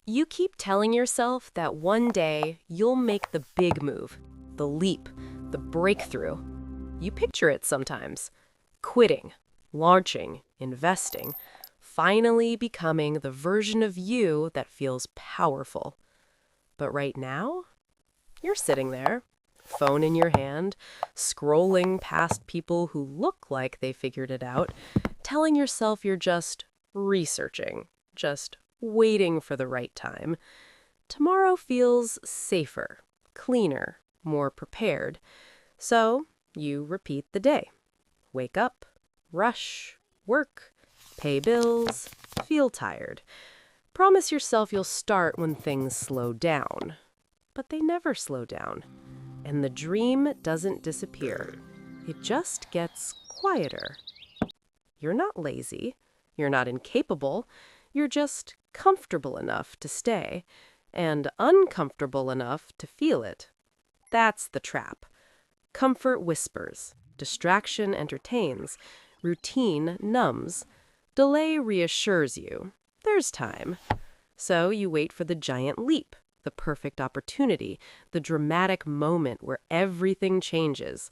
You keep telling yourself that one day you'll make the big move, the leap, the breakthrough. You picture it sometimes. Quitting, launching, investing, finally becoming the version of you that feels powerful. But right now, you're sitting there, phone in your hand, scrolling past people who look like they figured it out, telling yourself you're just researching, just waiting for the right time. Tomorrow feels safer, cleaner, more prepared. So you repeat the day. Wake up, rush, work, pay bills, feel tired. Promise yourself you'll start when things slow down. But they never slow down. And the dream doesn't disappear. It just gets quieter. You're not lazy. You're not incapable. You're just comfortable enough to stay and uncomfortable enough to feel it. That's the trap. Comfort whispers. Distraction entertains. Routine numbs. Delay reassures you. There's time. So you wait for the giant leap, the perfect opportunity, the dramatic moment where everything changes.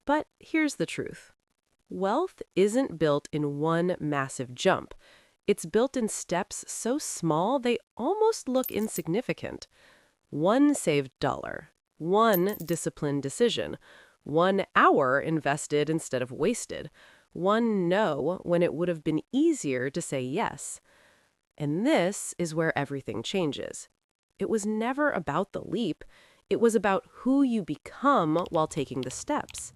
But here's the truth. Wealth isn't built in one massive jump. It's built in steps so small they almost look insignificant. One saved dollar, one disciplined decision, 1 hour invested instead of wasted, one no when it would have been easier to say yes. And this is where everything changes. It was never about the leap. It was about who you become while taking the steps.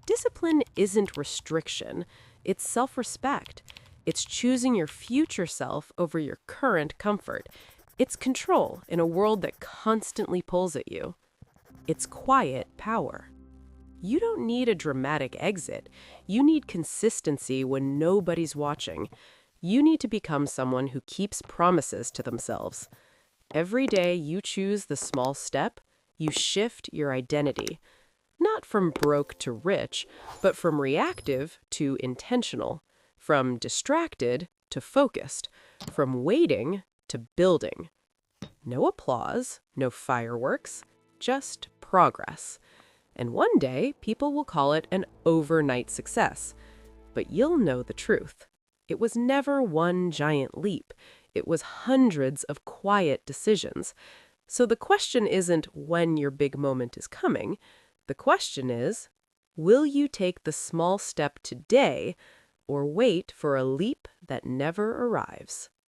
Discipline isn't restriction. It's self-respect. It's choosing your future self over your current comfort. It's control in a world that constantly pulls at you. It's quiet power. You don't need a dramatic exit. You need consistency when nobody's watching. You need to become someone who keeps promises to themselves. Every day you choose the small step, you shift your identity. Not from broke to rich, but from reactive to intentional. From distracted to focused. From waiting to building. No applause, no fireworks, just progress. And one day, people will call it an overnight success. But you'll know the truth. It was never one giant leap. It was hundreds of quiet decisions. So the question isn't when your big moment is coming. The question is, will you take the small step today or wait for a leap that never arrives?